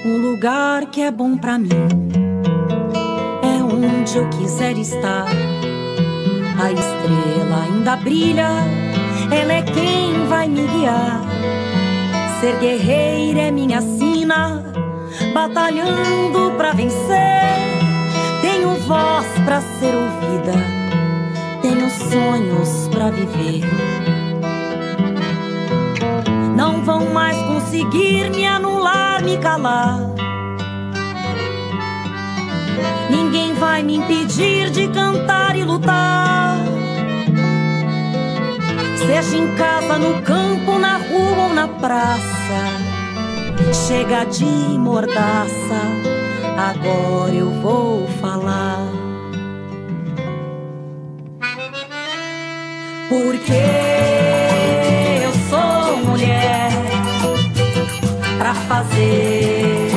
Um lugar que é bom pra mim é onde eu quiser estar. A estrela ainda brilha, ela é quem vai me guiar. Ser guerreira é minha sina, batalhando pra vencer. Tenho voz pra ser ouvida, tenho sonhos pra viver. Não vão mais conseguir me anular, me calar. Ninguém vai me impedir de cantar e lutar. Seja em casa, no campo, na rua ou na praça. Chega de mordaça, agora eu vou falar. Porque eu sou mulher pra fazer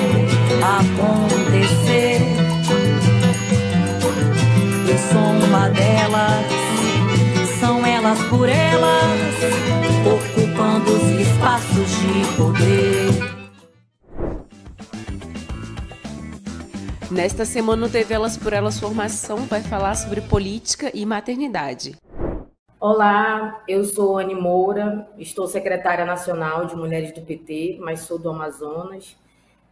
acontecer. Eu sou uma delas, são elas por elas, ocupando os espaços de poder. Nesta semana, o TV Elas por Elas Formação vai falar sobre política e maternidade. Olá, eu sou Anne Moura, estou secretária nacional de Mulheres do PT, mas sou do Amazonas.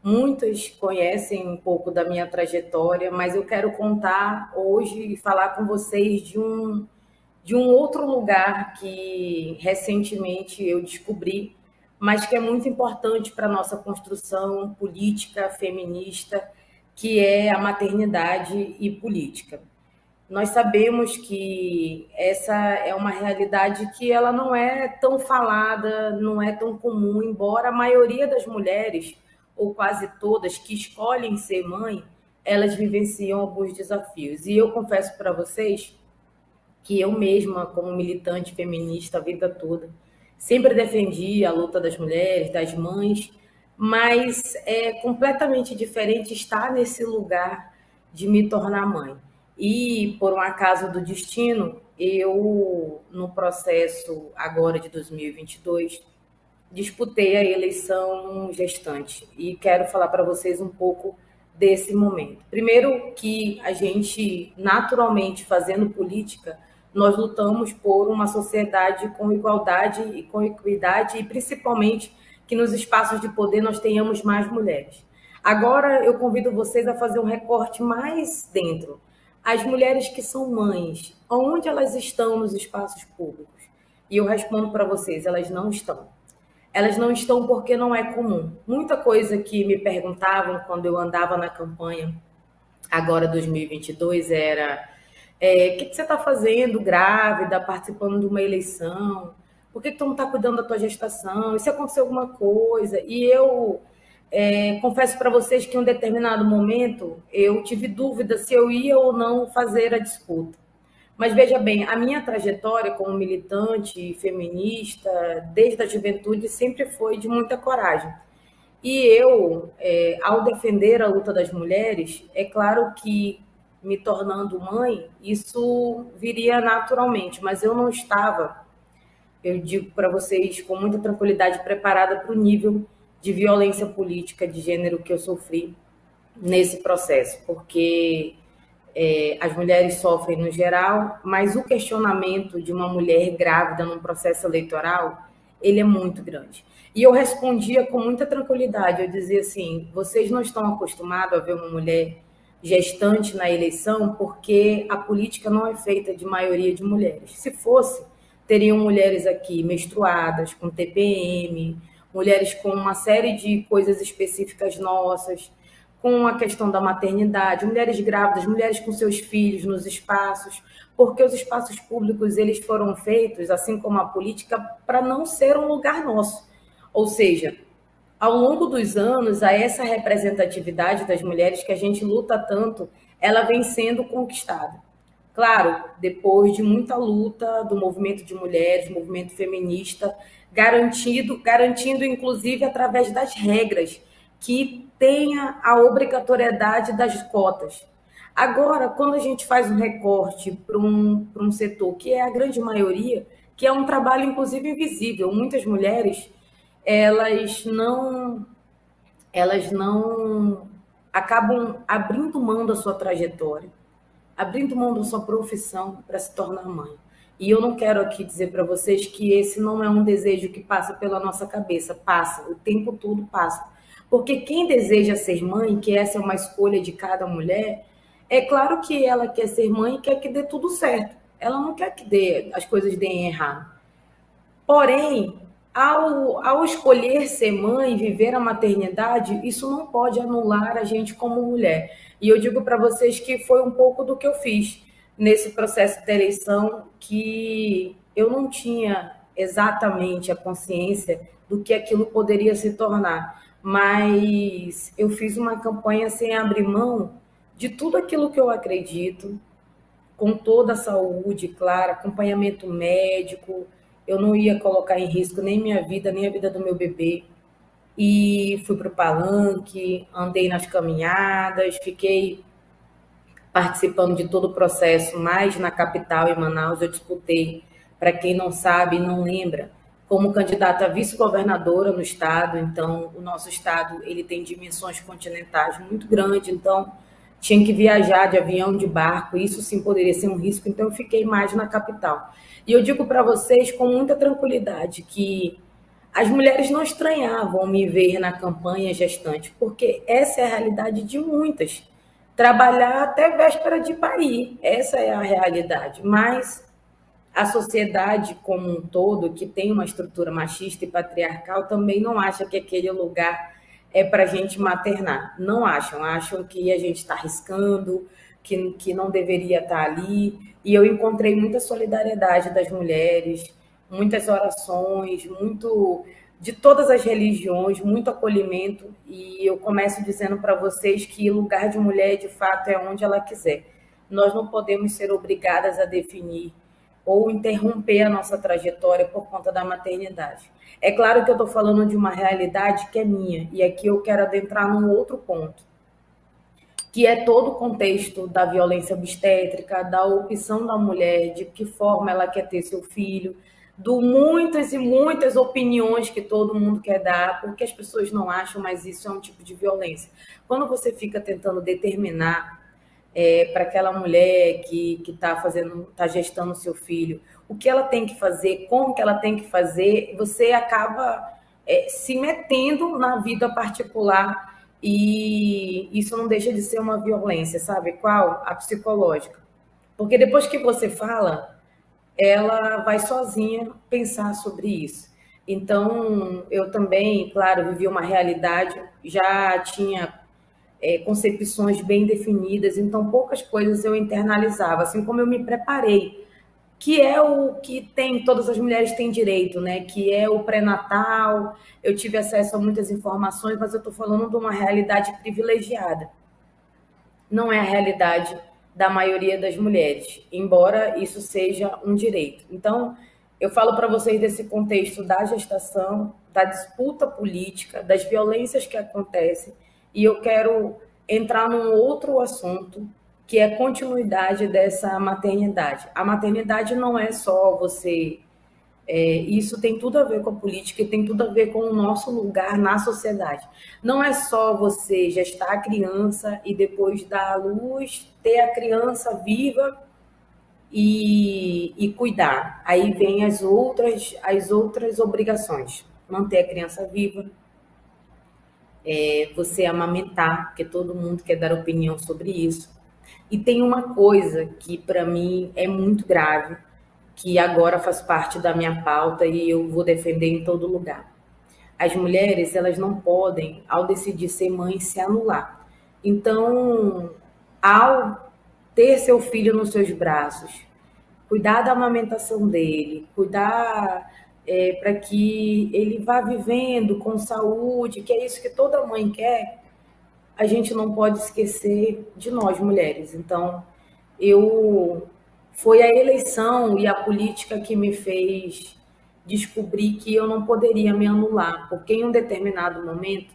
Muitas conhecem um pouco da minha trajetória, mas eu quero contar hoje e falar com vocês de um outro lugar que recentemente eu descobri, mas que é muito importante para a nossa construção política feminista, que é a maternidade e política. Nós sabemos que essa é uma realidade que ela não é tão falada, não é tão comum, embora a maioria das mulheres, ou quase todas, que escolhem ser mãe, elas vivenciam alguns desafios. E eu confesso para vocês que eu mesma, como militante feminista a vida toda, sempre defendi a luta das mulheres, das mães, mas é completamente diferente estar nesse lugar de me tornar mãe. E, por um acaso do destino, eu, no processo agora de 2022, disputei a eleição gestante. E quero falar para vocês um pouco desse momento. Primeiro que a gente, naturalmente, fazendo política, nós lutamos por uma sociedade com igualdade e com equidade, e principalmente que nos espaços de poder nós tenhamos mais mulheres. Agora eu convido vocês a fazer um recorte mais dentro. As mulheres que são mães, onde elas estão nos espaços públicos? E eu respondo para vocês, elas não estão. Elas não estão porque não é comum. Muita coisa que me perguntavam quando eu andava na campanha, agora 2022, era o que você está fazendo grávida, participando de uma eleição? Por que tu não está cuidando da tua gestação? E se acontecer alguma coisa? E eu confesso para vocês que em um determinado momento eu tive dúvida se eu ia ou não fazer a disputa. Mas veja bem, a minha trajetória como militante feminista, desde a juventude, sempre foi de muita coragem. E eu, ao defender a luta das mulheres, é claro que me tornando mãe, isso viria naturalmente, mas eu não estava, eu digo para vocês com muita tranquilidade, preparada para o nível de violência política de gênero que eu sofri nesse processo, porque as mulheres sofrem no geral, mas o questionamento de uma mulher grávida num processo eleitoral, ele é muito grande. E eu respondia com muita tranquilidade, eu dizia assim, vocês não estão acostumados a ver uma mulher gestante na eleição porque a política não é feita de maioria de mulheres. Se fosse, teriam mulheres aqui menstruadas, com TPM, mulheres com uma série de coisas específicas nossas, com a questão da maternidade, mulheres grávidas, mulheres com seus filhos nos espaços, porque os espaços públicos eles foram feitos, assim como a política, para não ser um lugar nosso. Ou seja, ao longo dos anos, essa representatividade das mulheres que a gente luta tanto, ela vem sendo conquistada. Claro, depois de muita luta do movimento de mulheres, movimento feminista, garantindo inclusive através das regras que tenha a obrigatoriedade das cotas. Agora, quando a gente faz um recorte para um setor que é a grande maioria, que é um trabalho, inclusive, invisível, muitas mulheres, elas não acabam abrindo mão da sua trajetória, abrindo mão da sua profissão para se tornar mãe. E eu não quero aqui dizer para vocês que esse não é um desejo que passa pela nossa cabeça, passa, o tempo todo passa. Porque quem deseja ser mãe, que essa é uma escolha de cada mulher, é claro que ela quer ser mãe e quer que dê tudo certo. Ela não quer que as coisas deem errado. Porém, ao escolher ser mãe, viver a maternidade, isso não pode anular a gente como mulher. E eu digo para vocês que foi um pouco do que eu fiz nesse processo de eleição, que eu não tinha exatamente a consciência do que aquilo poderia se tornar. Mas eu fiz uma campanha sem abrir mão de tudo aquilo que eu acredito, com toda a saúde, claro, acompanhamento médico. Eu não ia colocar em risco nem minha vida, nem a vida do meu bebê. E fui para o palanque, andei nas caminhadas, fiquei participando de todo o processo, mais na capital, em Manaus. Eu disputei, para quem não sabe e não lembra, como candidata a vice-governadora no estado. Então, o nosso estado ele tem dimensões continentais muito grandes, então tinha que viajar de avião, de barco, isso sim poderia ser um risco, então eu fiquei mais na capital. E eu digo para vocês com muita tranquilidade que as mulheres não estranhavam me ver na campanha gestante, porque essa é a realidade de muitas. Trabalhar até véspera de parir, essa é a realidade. Mas a sociedade como um todo, que tem uma estrutura machista e patriarcal, também não acha que aquele lugar é para a gente maternar. Não acham que a gente está arriscando, que não deveria estar ali. E eu encontrei muita solidariedade das mulheres, muitas orações, muito de todas as religiões, muito acolhimento. E eu começo dizendo para vocês que lugar de mulher, de fato, é onde ela quiser. Nós não podemos ser obrigadas a definir ou interromper a nossa trajetória por conta da maternidade. É claro que eu estou falando de uma realidade que é minha, e aqui eu quero adentrar num outro ponto, que é todo o contexto da violência obstétrica, da opção da mulher, de que forma ela quer ter seu filho, do muitas e muitas opiniões que todo mundo quer dar, porque as pessoas não acham, mas isso é um tipo de violência. Quando você fica tentando determinar para aquela mulher que está gestando o seu filho, o que ela tem que fazer, como que ela tem que fazer, você acaba se metendo na vida particular, e isso não deixa de ser uma violência, sabe qual? A psicológica. Porque depois que você fala, ela vai sozinha pensar sobre isso. Então, eu também, claro, vivi uma realidade, já tinha concepções bem definidas, então poucas coisas eu internalizava, assim como eu me preparei, que é o que todas as mulheres têm direito, né? Que é o pré-natal. Eu tive acesso a muitas informações, mas eu estou falando de uma realidade privilegiada. Não é a realidade da maioria das mulheres, embora isso seja um direito. Então, eu falo para vocês desse contexto da gestação, da disputa política, das violências que acontecem, e eu quero entrar num outro assunto, que é a continuidade dessa maternidade. A maternidade não é só você... isso tem tudo a ver com a política e tem tudo a ver com o nosso lugar na sociedade. Não é só você gestar a criança e depois dar à luz, ter a criança viva e cuidar. Aí vem as outras obrigações. Manter a criança viva, você amamentar, porque todo mundo quer dar opinião sobre isso. E tem uma coisa que, para mim, é muito grave, que agora faz parte da minha pauta e eu vou defender em todo lugar. As mulheres, elas não podem, ao decidir ser mãe, se anular. Então, ao ter seu filho nos seus braços, cuidar da amamentação dele, cuidar para que ele vá vivendo com saúde, que é isso que toda mãe quer, a gente não pode esquecer de nós, mulheres. Então, foi a eleição e a política que me fez descobrir que eu não poderia me anular, porque em um determinado momento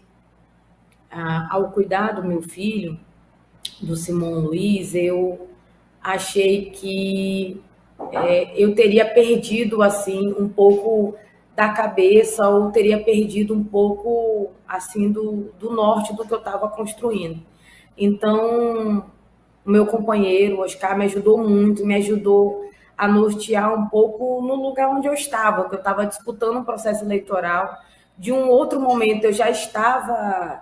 ao cuidar do meu filho, do Simão Luiz, eu achei que eu teria perdido assim um pouco da cabeça, ou teria perdido um pouco assim do norte do que eu estava construindo. Então, o meu companheiro, Oscar, me ajudou muito, me ajudou a nortear um pouco no lugar onde eu estava, que eu estava disputando um processo eleitoral. De um outro momento, eu já estava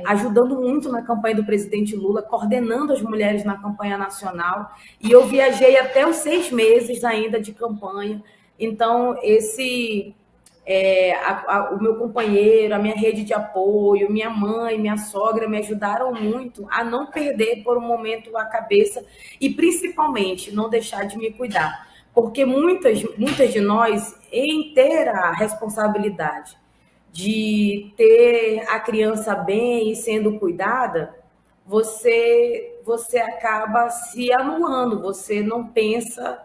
ajudando muito na campanha do presidente Lula, coordenando as mulheres na campanha nacional, e eu viajei até os 6 meses ainda de campanha. Então, o meu companheiro, a minha rede de apoio, minha mãe, minha sogra me ajudaram muito a não perder por um momento a cabeça e, principalmente, não deixar de me cuidar. Porque muitas de nós, em ter a responsabilidade de ter a criança bem e sendo cuidada, você acaba se anulando, você não pensa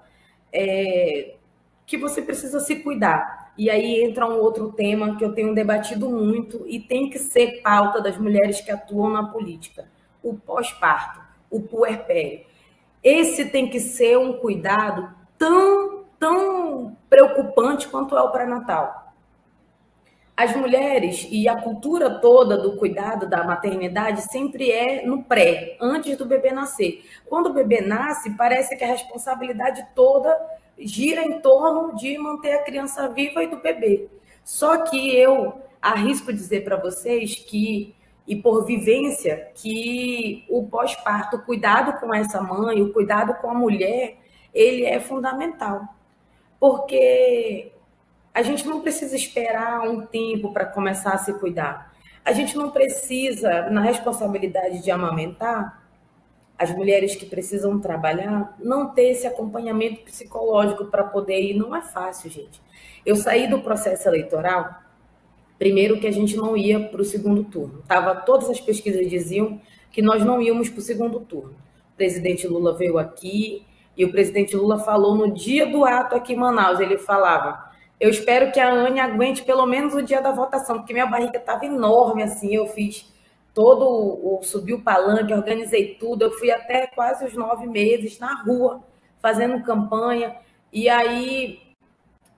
que você precisa se cuidar. E aí entra um outro tema que eu tenho debatido muito e tem que ser pauta das mulheres que atuam na política: o pós-parto, o puerpério. Esse tem que ser um cuidado tão preocupante quanto é o pré-natal. As mulheres e a cultura toda do cuidado da maternidade sempre é no pré, antes do bebê nascer. Quando o bebê nasce, parece que a responsabilidade toda gira em torno de manter a criança viva e do bebê. Só que eu arrisco dizer para vocês que, e por vivência, que o pós-parto, o cuidado com essa mãe, o cuidado com a mulher, ele é fundamental. Porque a gente não precisa esperar um tempo para começar a se cuidar. A gente não precisa, na responsabilidade de amamentar, as mulheres que precisam trabalhar, não ter esse acompanhamento psicológico para poder ir. Não é fácil, gente. Eu saí do processo eleitoral, primeiro que a gente não ia para o segundo turno. Todas as pesquisas diziam que nós não íamos para o segundo turno. O presidente Lula veio aqui e o presidente Lula falou no dia do ato aqui em Manaus, ele falava: eu espero que a Anne aguente pelo menos o dia da votação, porque minha barriga estava enorme, assim, eu fiz subi o palanque, organizei tudo, eu fui até quase os 9 meses na rua, fazendo campanha, e aí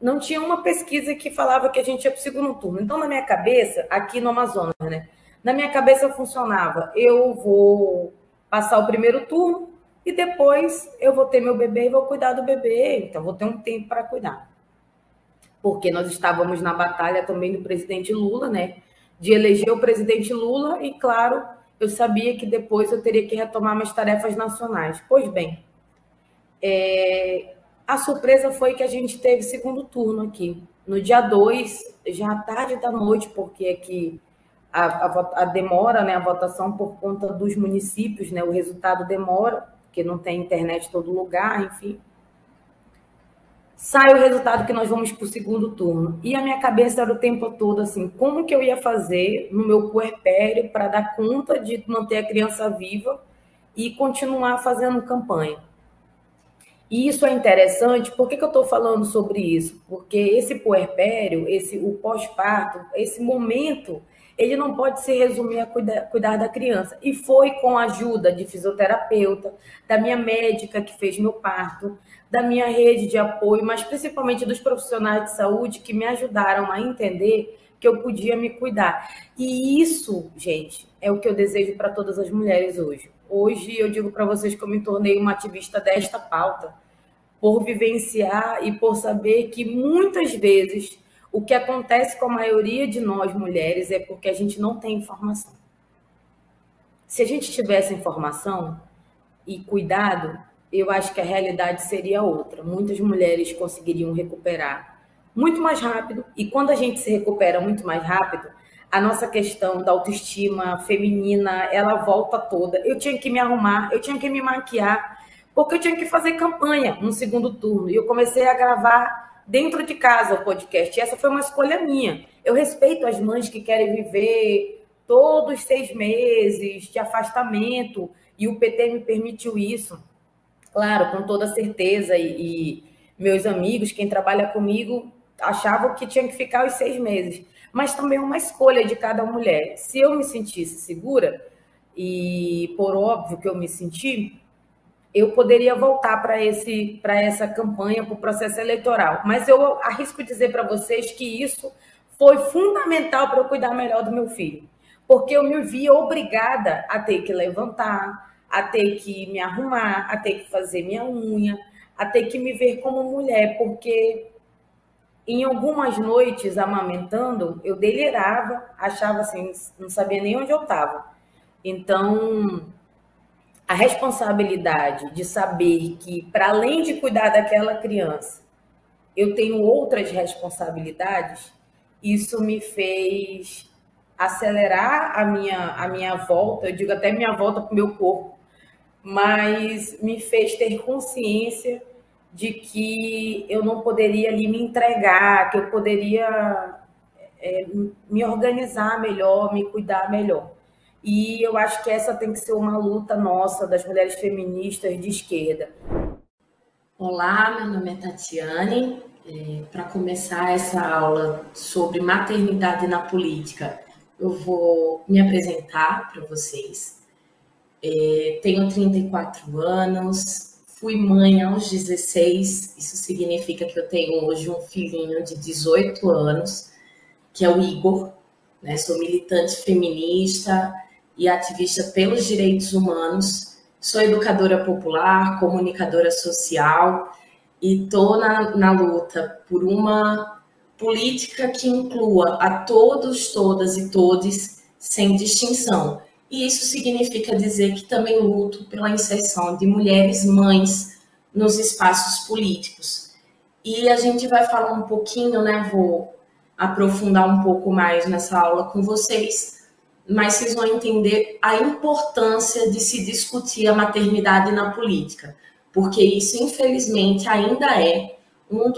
não tinha uma pesquisa que falava que a gente ia para o segundo turno. Então, na minha cabeça, aqui no Amazonas, né? Na minha cabeça funcionava: eu vou passar o primeiro turno e depois eu vou ter meu bebê e vou cuidar do bebê, então vou ter um tempo para cuidar. Porque nós estávamos na batalha também do presidente Lula, né? De eleger o presidente Lula e, claro, eu sabia que depois eu teria que retomar minhas tarefas nacionais. Pois bem, a surpresa foi que a gente teve segundo turno aqui. No dia 2, já à tarde da noite, porque aqui a demora, né, a votação por conta dos municípios, né? O resultado demora, porque não tem internet em todo lugar, enfim. Sai o resultado que nós vamos para o segundo turno. E a minha cabeça era o tempo todo assim: como que eu ia fazer no meu puerpério para dar conta de manter a criança viva e continuar fazendo campanha? E isso é interessante. Por que eu estou falando sobre isso? Porque esse puerpério, o pós-parto, esse momento, ele não pode se resumir a cuidar da criança. E foi com a ajuda de fisioterapeuta, da minha médica que fez meu parto, da minha rede de apoio, mas principalmente dos profissionais de saúde que me ajudaram a entender que eu podia me cuidar. E isso, gente, é o que eu desejo para todas as mulheres hoje. Hoje eu digo para vocês que eu me tornei uma ativista desta pauta, por vivenciar e por saber que muitas vezes o que acontece com a maioria de nós mulheres é porque a gente não tem informação. Se a gente tivesse informação e cuidado, eu acho que a realidade seria outra. Muitas mulheres conseguiriam recuperar muito mais rápido, e quando a gente se recupera muito mais rápido, a nossa questão da autoestima feminina, ela volta toda. Eu tinha que me arrumar, eu tinha que me maquiar, porque eu tinha que fazer campanha no segundo turno, e eu comecei a gravar dentro de casa o podcast, e essa foi uma escolha minha. Eu respeito as mães que querem viver todos 6 meses de afastamento, e o PT me permitiu isso, claro, com toda certeza, e meus amigos, quem trabalha comigo, achava que tinha que ficar os 6 meses. Mas também é uma escolha de cada mulher. Se eu me sentisse segura, e por óbvio que eu me senti, eu poderia voltar para essa campanha, para o processo eleitoral. Mas eu arrisco dizer para vocês que isso foi fundamental para eu cuidar melhor do meu filho, porque eu me via obrigada a ter que levantar, a ter que me arrumar, a ter que fazer minha unha, a ter que me ver como mulher, porque em algumas noites amamentando, eu delirava, achava assim, não sabia nem onde eu estava. Então, a responsabilidade de saber que, para além de cuidar daquela criança, eu tenho outras responsabilidades, isso me fez acelerar a minha volta, eu digo até minha volta para o meu corpo, mas me fez ter consciência de que eu não poderia ali me entregar, que eu poderia me organizar melhor, me cuidar melhor. E eu acho que essa tem que ser uma luta nossa, das mulheres feministas de esquerda. Olá, meu nome é Tatiane. Para começar essa aula sobre maternidade na política, eu vou me apresentar para vocês. Tenho 34 anos, fui mãe aos 16, isso significa que eu tenho hoje um filhinho de 18 anos, que é o Igor, né? Sou militante feminista e ativista pelos direitos humanos, sou educadora popular, comunicadora social e estou na luta por uma política que inclua a todos, todas e todes, sem distinção. E isso significa dizer que também luto pela inserção de mulheres mães nos espaços políticos. E a gente vai falar um pouquinho, né? Vou aprofundar um pouco mais nessa aula com vocês, mas vocês vão entender a importância de se discutir a maternidade na política, porque isso, infelizmente, ainda é uma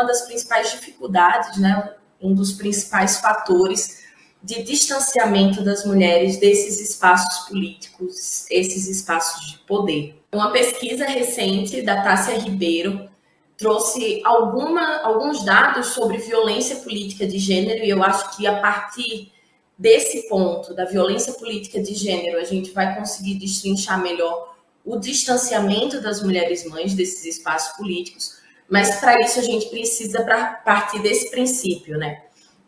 das principais dificuldades, né? Um dos principais fatores de distanciamento das mulheres desses espaços políticos, esses espaços de poder. Uma pesquisa recente da Tássia Ribeiro trouxe alguns dados sobre violência política de gênero, e eu acho que a partir desse ponto, da violência política de gênero, a gente vai conseguir destrinchar melhor o distanciamento das mulheres mães desses espaços políticos, mas para isso a gente precisa partir desse princípio, né?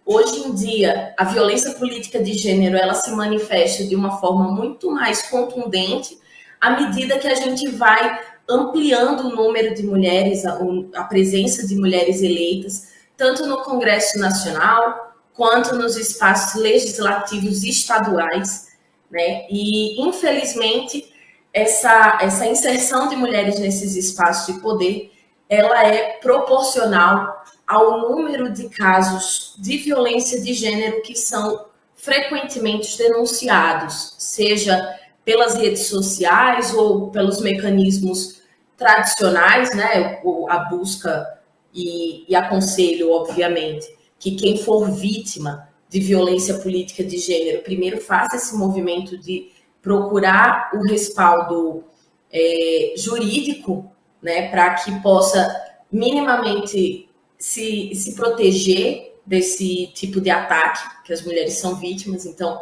Hoje em dia, a violência política de gênero, ela se manifesta de uma forma muito mais contundente à medida que a gente vai ampliando o número de mulheres, a presença de mulheres eleitas, tanto no Congresso Nacional, quanto nos espaços legislativos estaduais, né? E, infelizmente, essa inserção de mulheres nesses espaços de poder, ela é proporcional ao número de casos de violência de gênero que são frequentemente denunciados, seja pelas redes sociais ou pelos mecanismos tradicionais, né? A busca e aconselho, obviamente, que quem for vítima de violência política de gênero, primeiro faça esse movimento de procurar o respaldo jurídico, né? Para que possa minimamente se proteger desse tipo de ataque, que as mulheres são vítimas. Então,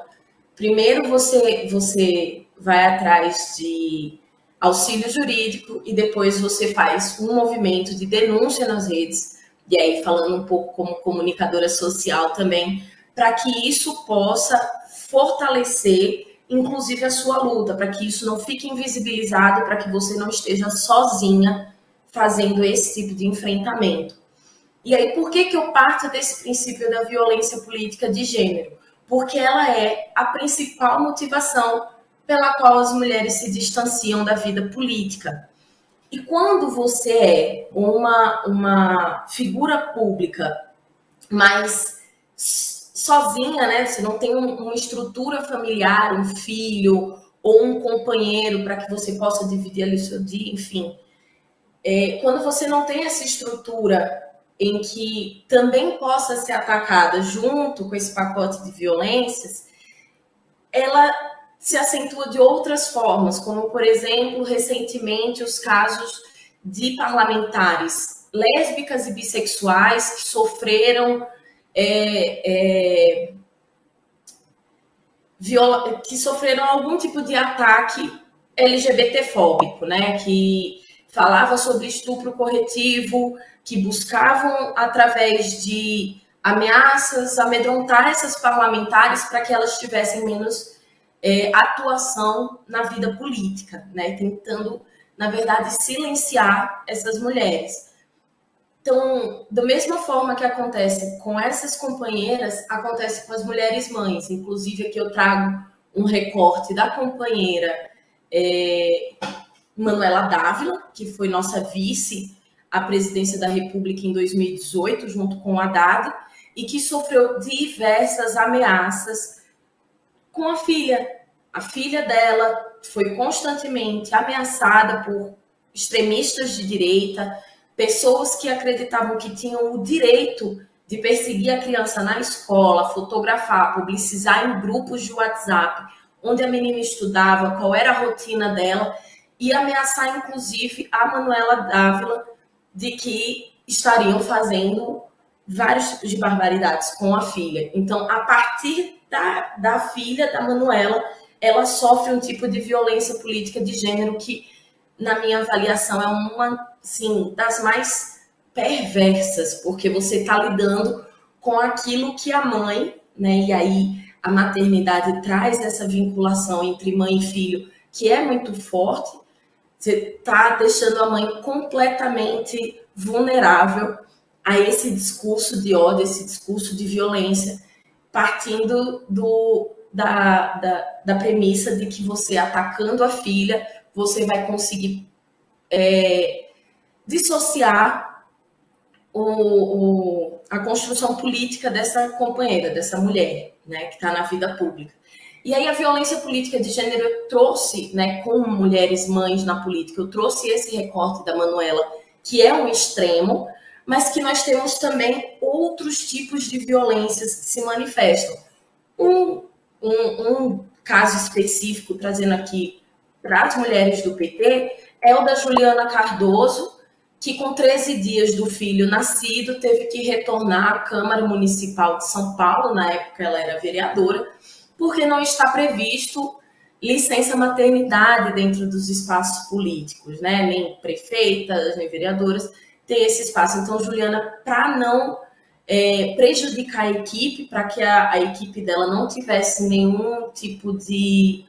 primeiro você vai atrás de auxílio jurídico e depois você faz um movimento de denúncia nas redes, e aí falando um pouco como comunicadora social também, para que isso possa fortalecer, inclusive, a sua luta, para que isso não fique invisibilizado, para que você não esteja sozinha fazendo esse tipo de enfrentamento. E aí, por que eu parto desse princípio da violência política de gênero? Porque ela é a principal motivação pela qual as mulheres se distanciam da vida política. E quando você é uma figura pública, mas sozinha, né? Você não tem uma estrutura familiar, um filho ou um companheiro para que você possa dividir ali o seu dia, enfim. Quando você não tem essa estrutura em que também possa ser atacada junto com esse pacote de violências, ela se acentua de outras formas, como, por exemplo, recentemente os casos de parlamentares lésbicas e bissexuais que sofreram algum tipo de ataque LGBTfóbico, né? Que falava sobre estupro corretivo, que buscavam, através de ameaças, amedrontar essas parlamentares para que elas tivessem menos atuação na vida política, né? Tentando, na verdade, silenciar essas mulheres. Então, da mesma forma que acontece com essas companheiras, acontece com as mulheres mães. Inclusive, aqui eu trago um recorte da companheira Manuela Dávila, que foi nossa vice à presidência da República em 2018, junto com o Haddad, e que sofreu diversas ameaças com a filha. A filha dela foi constantemente ameaçada por extremistas de direita, pessoas que acreditavam que tinham o direito de perseguir a criança na escola, fotografar, publicizar em grupos de WhatsApp, onde a menina estudava, qual era a rotina dela, e ameaçar, inclusive, a Manuela Dávila de que estariam fazendo vários tipos de barbaridades com a filha. Então, a partir da filha da Manuela, ela sofre um tipo de violência política de gênero que, na minha avaliação, é uma, assim, das mais perversas, porque você está lidando com aquilo que a mãe, né, e aí a maternidade traz essa vinculação entre mãe e filho, que é muito forte. Você está deixando a mãe completamente vulnerável a esse discurso de ódio, esse discurso de violência, partindo da premissa de que você, atacando a filha, você vai conseguir dissociar a construção política dessa companheira, dessa mulher, né, que está na vida pública. E aí a violência política de gênero eu trouxe, né, com mulheres mães na política, eu trouxe esse recorte da Manuela, que é um extremo, mas que nós temos também outros tipos de violências que se manifestam. Um caso específico, trazendo aqui para as mulheres do PT, é o da Juliana Cardoso, que com 13 dias do filho nascido, teve que retornar à Câmara Municipal de São Paulo, na época ela era vereadora, porque não está previsto licença maternidade dentro dos espaços políticos, né? Nem prefeitas, nem vereadoras têm esse espaço. Então, Juliana, para não prejudicar a equipe, para que a equipe dela não tivesse nenhum tipo de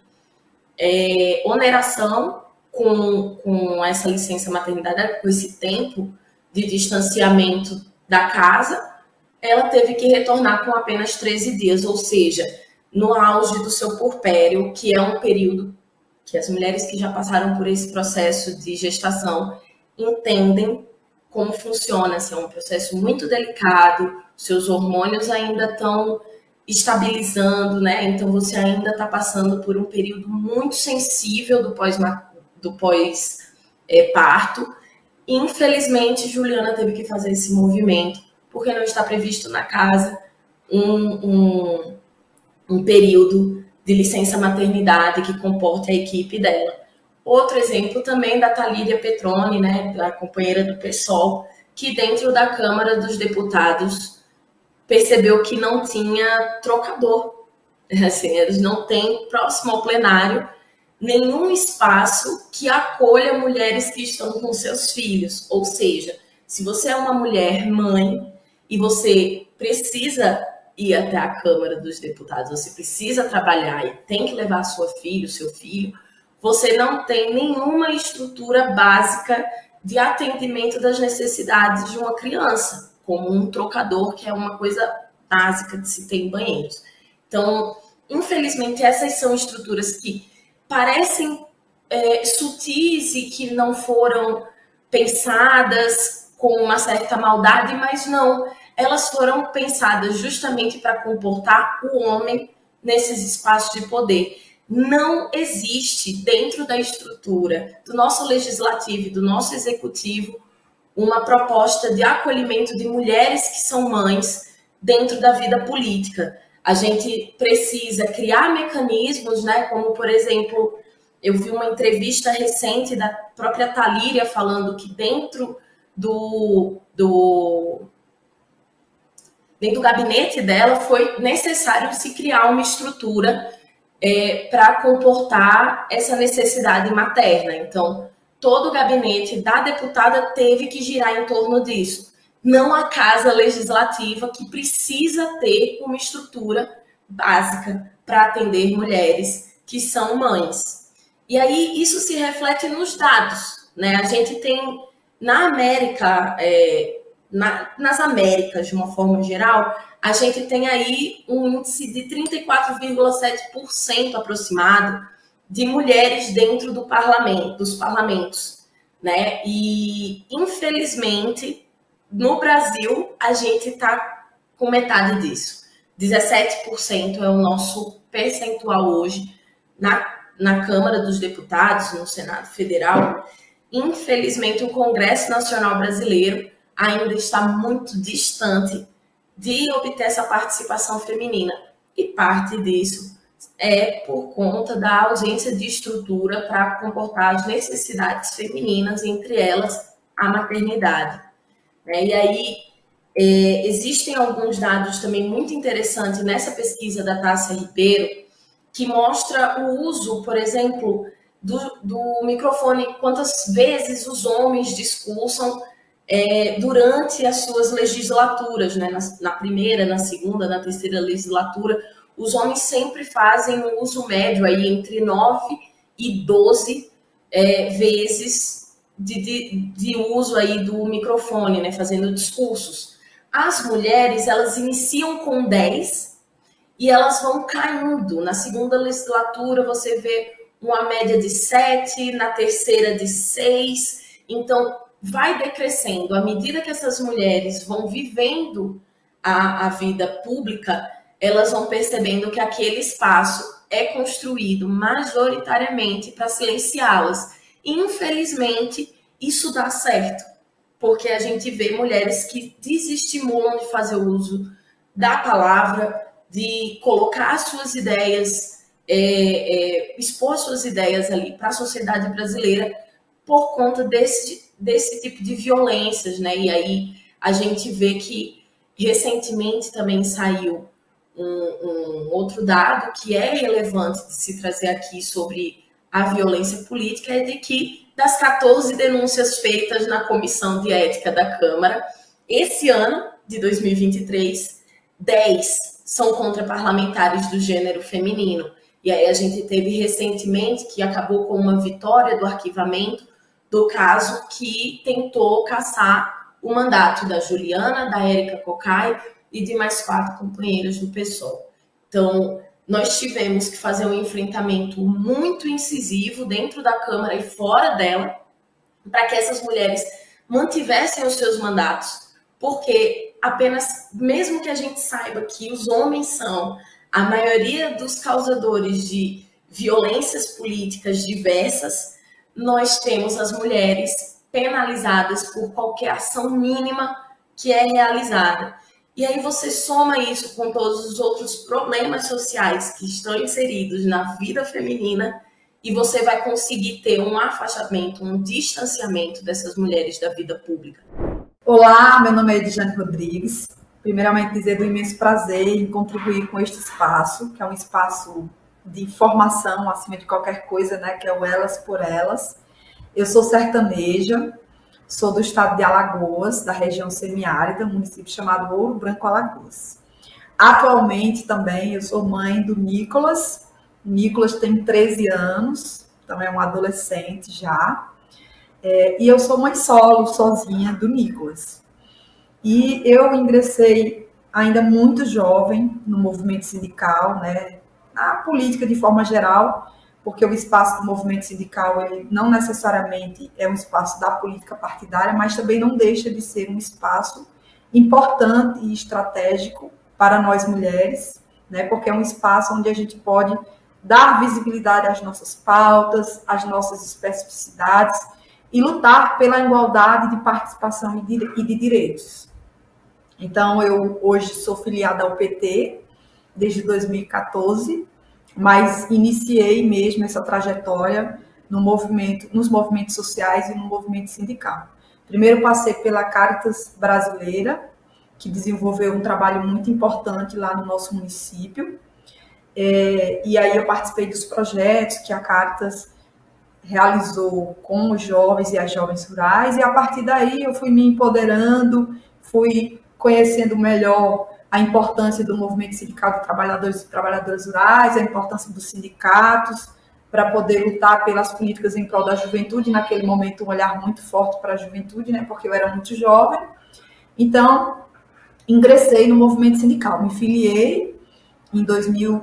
oneração com essa licença maternidade, com esse tempo de distanciamento da casa, ela teve que retornar com apenas 13 dias, ou seja, no auge do seu puerpério, que é um período que as mulheres que já passaram por esse processo de gestação entendem como funciona. Assim, é um processo muito delicado, seus hormônios ainda estão estabilizando, né? Então você ainda está passando por um período muito sensível do pós-parto. Infelizmente, Juliana teve que fazer esse movimento, porque não está previsto na casa um período de licença maternidade que comporte a equipe dela. Outro exemplo também da Thalíria Petroni, né, da companheira do PSOL, que dentro da Câmara dos Deputados percebeu que não tinha trocador. Assim, eles não têm, próximo ao plenário, nenhum espaço que acolha mulheres que estão com seus filhos. Ou seja, se você é uma mulher mãe e você precisa ir até a Câmara dos Deputados, você precisa trabalhar e tem que levar sua filha, o seu filho, você não tem nenhuma estrutura básica de atendimento das necessidades de uma criança, como um trocador, que é uma coisa básica de se ter em banheiros. Então, infelizmente, essas são estruturas que parecem sutis e que não foram pensadas com uma certa maldade, mas não, elas foram pensadas justamente para comportar o homem nesses espaços de poder. Não existe dentro da estrutura do nosso legislativo e do nosso executivo uma proposta de acolhimento de mulheres que são mães dentro da vida política. A gente precisa criar mecanismos, né, como, por exemplo, eu vi uma entrevista recente da própria Thalíria falando que dentro dentro do gabinete dela, foi necessário se criar uma estrutura para comportar essa necessidade materna. Então, todo o gabinete da deputada teve que girar em torno disso. Não a Casa Legislativa, que precisa ter uma estrutura básica para atender mulheres que são mães. E aí, isso se reflete nos dados, né? A gente tem, na América, nas Américas, de uma forma geral, a gente tem aí um índice de 34,7% aproximado de mulheres dentro dos parlamentos, né? E, infelizmente, no Brasil, a gente está com metade disso. 17% é o nosso percentual hoje na Câmara dos Deputados, no Senado Federal. Infelizmente, o Congresso Nacional Brasileiro ainda está muito distante de obter essa participação feminina. E parte disso é por conta da ausência de estrutura para comportar as necessidades femininas, entre elas a maternidade. E aí, existem alguns dados também muito interessantes nessa pesquisa da Tássia Ribeiro, que mostra o uso, por exemplo, do microfone, quantas vezes os homens discursam durante as suas legislaturas, né? Na primeira, na segunda, na terceira legislatura, os homens sempre fazem um uso médio aí entre 9 e 12 vezes de uso aí do microfone, né? Fazendo discursos. As mulheres, elas iniciam com 10 e elas vão caindo. Na segunda legislatura, você vê uma média de 7, na terceira de 6. Então, vai decrescendo. À medida que essas mulheres vão vivendo a vida pública, elas vão percebendo que aquele espaço é construído majoritariamente para silenciá-las. Infelizmente, isso dá certo, porque a gente vê mulheres que desestimulam de fazer uso da palavra, de colocar suas ideias, expor suas ideias ali para a sociedade brasileira por conta desse tipo de violências, né? E aí a gente vê que recentemente também saiu um outro dado que é relevante de se trazer aqui sobre a violência política, é de que das 14 denúncias feitas na Comissão de Ética da Câmara, esse ano de 2023, 10 são contra parlamentares do gênero feminino. E aí a gente teve recentemente, que acabou com uma vitória do arquivamento do caso que tentou cassar o mandato da Juliana, da Érica Cocai e de mais 4 companheiras do PSOL. Então, nós tivemos que fazer um enfrentamento muito incisivo dentro da Câmara e fora dela, para que essas mulheres mantivessem os seus mandatos, porque apenas, mesmo que a gente saiba que os homens são a maioria dos causadores de violências políticas diversas, nós temos as mulheres penalizadas por qualquer ação mínima que é realizada. E aí você soma isso com todos os outros problemas sociais que estão inseridos na vida feminina e você vai conseguir ter um afastamento, um distanciamento dessas mulheres da vida pública. Olá, meu nome é Edjane Rodrigues. Primeiramente, dizer do imenso prazer em contribuir com este espaço, que é um espaço de formação, acima de qualquer coisa, né, que é o Elas por Elas. Eu sou sertaneja, sou do estado de Alagoas, da região semiárida, um município chamado Ouro Branco, Alagoas. Atualmente, também, eu sou mãe do Nicolas. O Nicolas tem 13 anos, também é um adolescente já. E eu sou mãe solo, sozinha, do Nicolas. E eu ingressei ainda muito jovem no movimento sindical, né, na política de forma geral, porque o espaço do movimento sindical ele não necessariamente é um espaço da política partidária, mas também não deixa de ser um espaço importante e estratégico para nós mulheres, né, porque é um espaço onde a gente pode dar visibilidade às nossas pautas, às nossas especificidades e lutar pela igualdade de participação e de direitos. Então, eu hoje sou filiada ao PT desde 2014, mas iniciei mesmo essa trajetória nos movimentos sociais e no movimento sindical. Primeiro passei pela Caritas Brasileira, que desenvolveu um trabalho muito importante lá no nosso município. E aí eu participei dos projetos que a Caritas realizou com os jovens e as jovens rurais, e a partir daí eu fui me empoderando, fui conhecendo melhor a importância do movimento sindical de trabalhadores e trabalhadoras rurais, a importância dos sindicatos, para poder lutar pelas políticas em prol da juventude, naquele momento um olhar muito forte para a juventude, né, porque eu era muito jovem. Então, ingressei no movimento sindical, me filiei em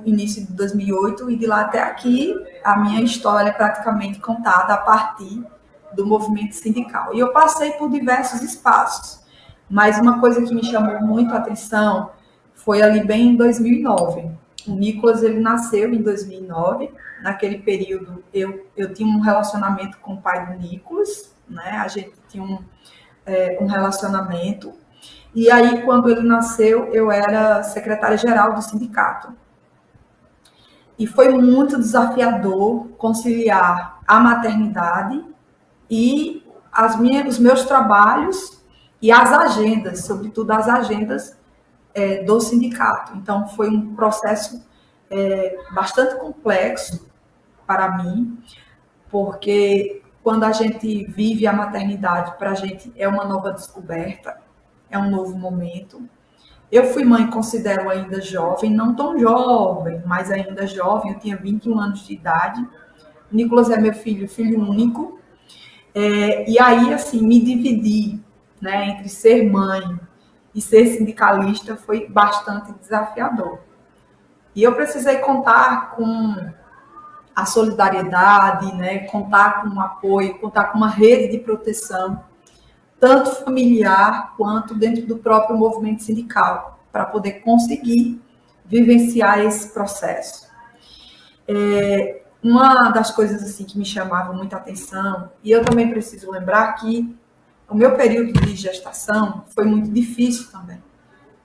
início de 2008, e de lá até aqui a minha história é praticamente contada a partir do movimento sindical. E eu passei por diversos espaços, mas uma coisa que me chamou muito a atenção foi ali bem em 2009. O Nicolas, ele nasceu em 2009. Naquele período, eu tinha um relacionamento com o pai do Nicolas, né? A gente tinha um relacionamento. E aí, quando ele nasceu, eu era secretária-geral do sindicato. E foi muito desafiador conciliar a maternidade e os meus trabalhos e as agendas, sobretudo as agendas do sindicato. Então, foi um processo bastante complexo para mim, porque quando a gente vive a maternidade, para a gente é uma nova descoberta, é um novo momento. Eu fui mãe, considero ainda jovem, não tão jovem, mas ainda jovem, eu tinha 21 anos de idade. O Nicolas é meu filho único. E aí, assim, me dividir, né, entre ser mãe e ser sindicalista foi bastante desafiador. E eu precisei contar com a solidariedade, né, contar com o apoio, contar com uma rede de proteção, tanto familiar quanto dentro do próprio movimento sindical, para poder conseguir vivenciar esse processo. Uma das coisas assim que me chamava muita atenção, e eu também preciso lembrar que o meu período de gestação foi muito difícil também,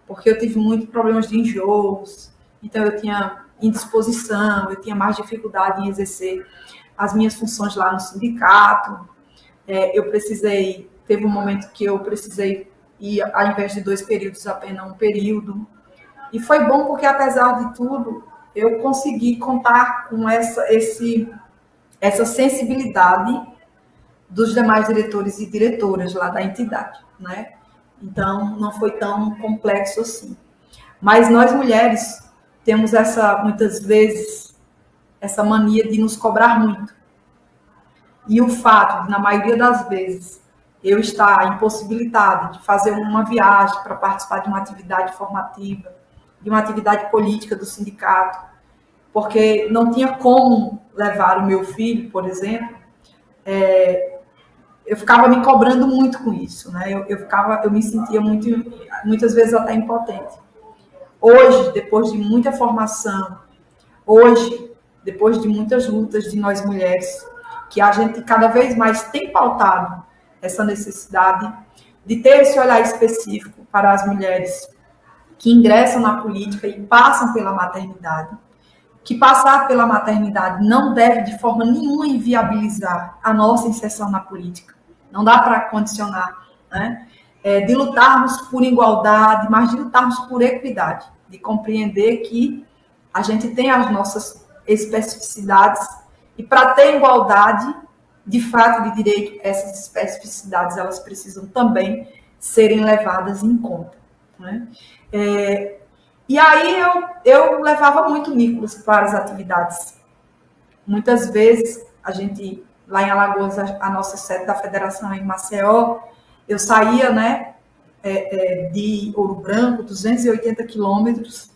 porque eu tive muitos problemas de enjoos, então eu tinha indisposição, eu tinha mais dificuldade em exercer as minhas funções lá no sindicato. Teve um momento que eu precisei ir, ao invés de 2 períodos, apenas 1 período. E foi bom porque, apesar de tudo, eu consegui contar com essa sensibilidade dos demais diretores e diretoras lá da entidade, né? Então, não foi tão complexo assim. Mas nós, mulheres, temos muitas vezes, essa mania de nos cobrar muito. E o fato de, na maioria das vezes, eu estar impossibilitada de fazer uma viagem para participar de uma atividade formativa, de uma atividade política do sindicato, porque não tinha como levar o meu filho, por exemplo, eu ficava me cobrando muito com isso, né? Eu me sentia muitas vezes até impotente. Hoje, depois de muita formação, depois de muitas lutas de nós mulheres, que a gente cada vez mais tem pautado essa necessidade de ter esse olhar específico para as mulheres que ingressam na política e passam pela maternidade, que passar pela maternidade não deve de forma nenhuma inviabilizar a nossa inserção na política. Não dá para condicionar, né? De lutarmos por igualdade, mas de lutarmos por equidade, de compreender que a gente tem as nossas especificidades e para ter igualdade, de fato, de direito, essas especificidades, elas precisam também serem levadas em conta, né? E aí eu levava muito o Nicolas para as atividades. Muitas vezes, lá em Alagoas, a nossa sede da federação é em Maceió, eu saía, né, de Ouro Branco, 280 quilômetros,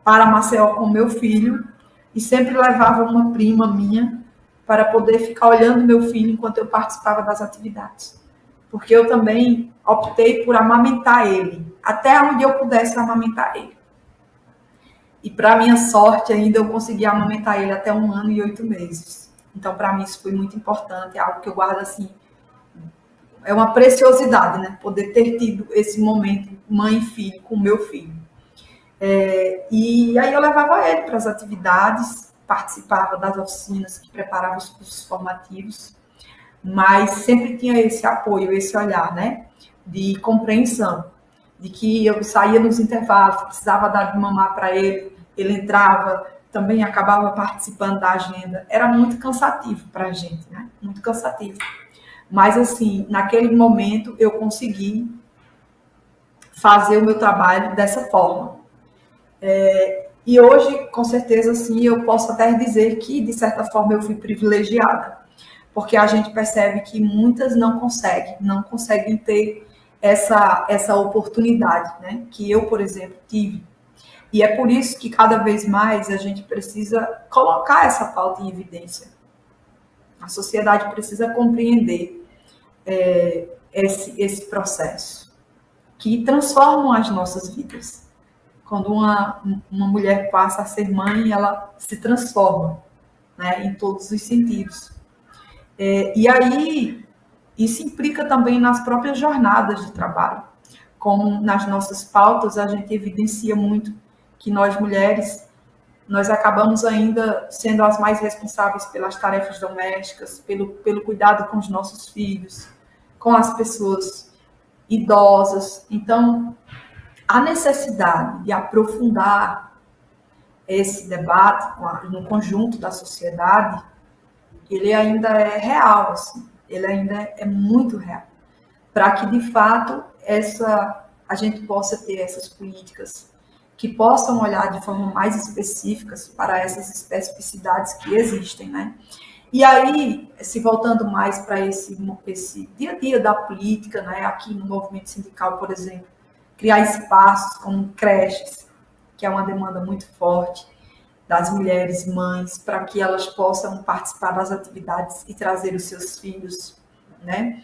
para Maceió com meu filho, e sempre levava uma prima minha para poder ficar olhando meu filho enquanto eu participava das atividades. Porque eu também optei por amamentar ele, até onde eu pudesse amamentar ele. E, para minha sorte, ainda eu consegui amamentar ele até 1 ano e 8 meses. Então, para mim, isso foi muito importante, é algo que eu guardo assim, é uma preciosidade, né? Poder ter tido esse momento, mãe e filho, com o meu filho. E aí eu levava ele para as atividades, participava das oficinas que preparavam os cursos formativos. mas sempre tinha esse apoio, esse olhar, né, de compreensão, de que eu saía nos intervalos, precisava dar de mamar para ele, ele entrava, também acabava participando da agenda. Era muito cansativo para a gente, né, muito cansativo. Mas, assim, naquele momento eu consegui fazer o meu trabalho dessa forma. E hoje, com certeza, sim, eu posso até dizer que, de certa forma, eu fui privilegiada, porque a gente percebe que muitas não conseguem ter essa oportunidade, né? Que eu, por exemplo, tive. E é por isso que, cada vez mais, a gente precisa colocar essa pauta em evidência. A sociedade precisa compreender esse processo, que transformam as nossas vidas. Quando uma mulher passa a ser mãe, ela se transforma, né, em todos os sentidos. E aí, isso implica também nas próprias jornadas de trabalho. Como nas nossas pautas, a gente evidencia muito que nós, mulheres, nós acabamos ainda sendo as mais responsáveis pelas tarefas domésticas, pelo cuidado com os nossos filhos, com as pessoas idosas. Então, a necessidade de aprofundar esse debate no conjunto da sociedade, ele ainda é real, assim, ele ainda é muito real, para que, de fato, a gente possa ter essas políticas que possam olhar de forma mais específica para essas especificidades que existem, né? E aí, se voltando mais para esse dia a dia da política, né, aqui no movimento sindical, por exemplo, criar espaços como creches, que é uma demanda muito forte das mulheres mães, para que elas possam participar das atividades e trazer os seus filhos, né?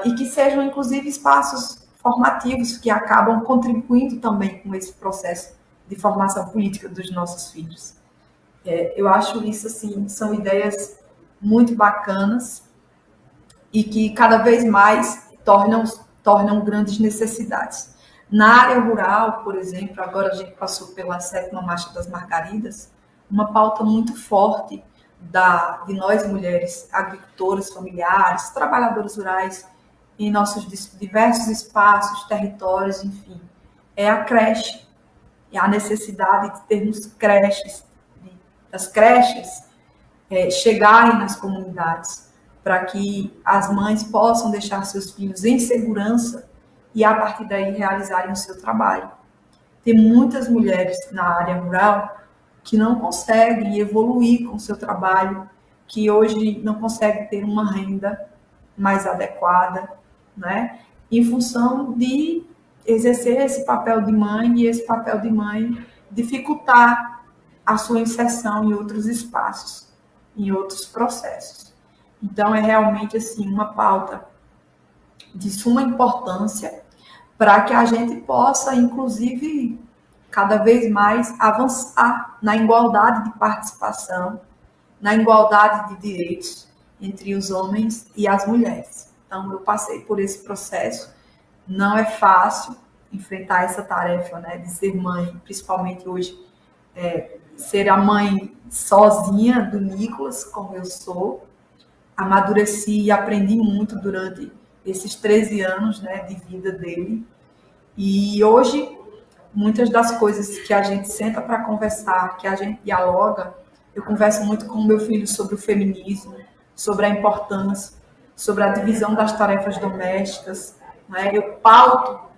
E que sejam, inclusive, espaços formativos que acabam contribuindo também com esse processo de formação política dos nossos filhos. Eu acho isso, assim, são ideias muito bacanas e que cada vez mais tornam grandes necessidades. Na área rural, por exemplo, agora a gente passou pela 7ª Marcha das Margaridas, uma pauta muito forte de nós mulheres, agricultoras, familiares, trabalhadoras rurais, em nossos diversos espaços, territórios, enfim, é a creche. E a necessidade de termos creches, das creches chegarem nas comunidades, para que as mães possam deixar seus filhos em segurança e, a partir daí, realizarem o seu trabalho. Tem muitas mulheres na área rural que não conseguem evoluir com o seu trabalho, que hoje não conseguem ter uma renda mais adequada, né, em função de exercer esse papel de mãe, e esse papel de mãe dificultar a sua inserção em outros espaços, em outros processos. Então, é realmente, assim, uma pauta de suma importância para que a gente possa, inclusive, cada vez mais avançar na igualdade de participação, na igualdade de direitos entre os homens e as mulheres. Então, eu passei por esse processo. Não é fácil enfrentar essa tarefa, né, de ser mãe, principalmente hoje, ser a mãe sozinha do Nicolas, como eu sou. Amadureci e aprendi muito durante esses 13 anos, né, de vida dele. E hoje, muitas das coisas que a gente senta para conversar, que a gente dialoga, eu converso muito com o meu filho sobre o feminismo, sobre a importância, sobre a divisão das tarefas domésticas, né? Eu pauto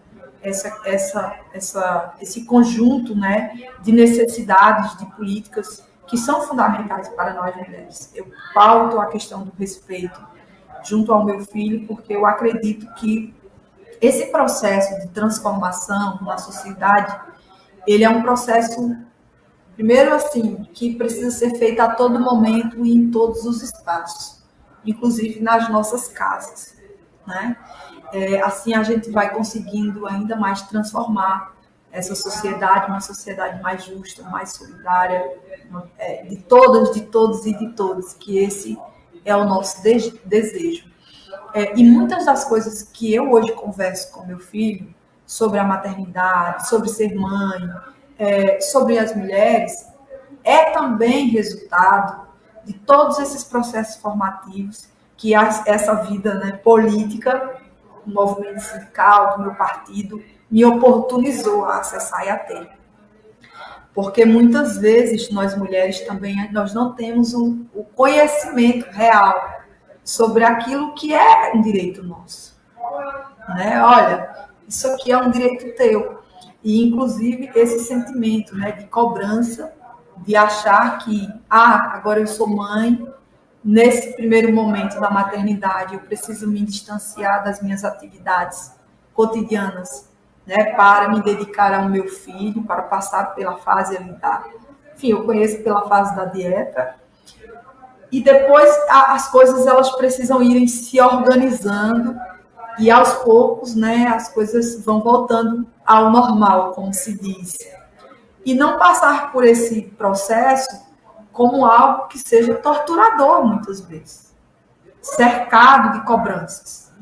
esse conjunto, né, de necessidades, de políticas que são fundamentais para nós mulheres. Eu pauto a questão do respeito junto ao meu filho, porque eu acredito que esse processo de transformação na sociedade, ele é um processo, primeiro, assim, que precisa ser feito a todo momento e em todos os espaços, inclusive nas nossas casas, né? Assim a gente vai conseguindo ainda mais transformar essa sociedade, uma sociedade mais justa, mais solidária, de todas, de todos e de todos, que esse é o nosso desejo. E muitas das coisas que eu hoje converso com meu filho sobre a maternidade, sobre ser mãe, sobre as mulheres, é também resultado de todos esses processos formativos que essa vida, né, política, o movimento sindical, do meu partido, me oportunizou a acessar e a ter. Porque muitas vezes nós mulheres também nós não temos o conhecimento real sobre aquilo que é um direito nosso. Né? Olha, isso aqui é um direito teu. E, inclusive, esse sentimento, né, de cobrança, de achar que, agora eu sou mãe, nesse primeiro momento da maternidade, eu preciso me distanciar das minhas atividades cotidianas, né, para me dedicar ao meu filho, para passar pela fase da... Enfim, eu conheço pela fase da dieta. E depois as coisas elas precisam irem se organizando e aos poucos, né, as coisas vão voltando ao normal, como se diz. E não passar por esse processo como algo que seja torturador, muitas vezes. Cercado de cobranças.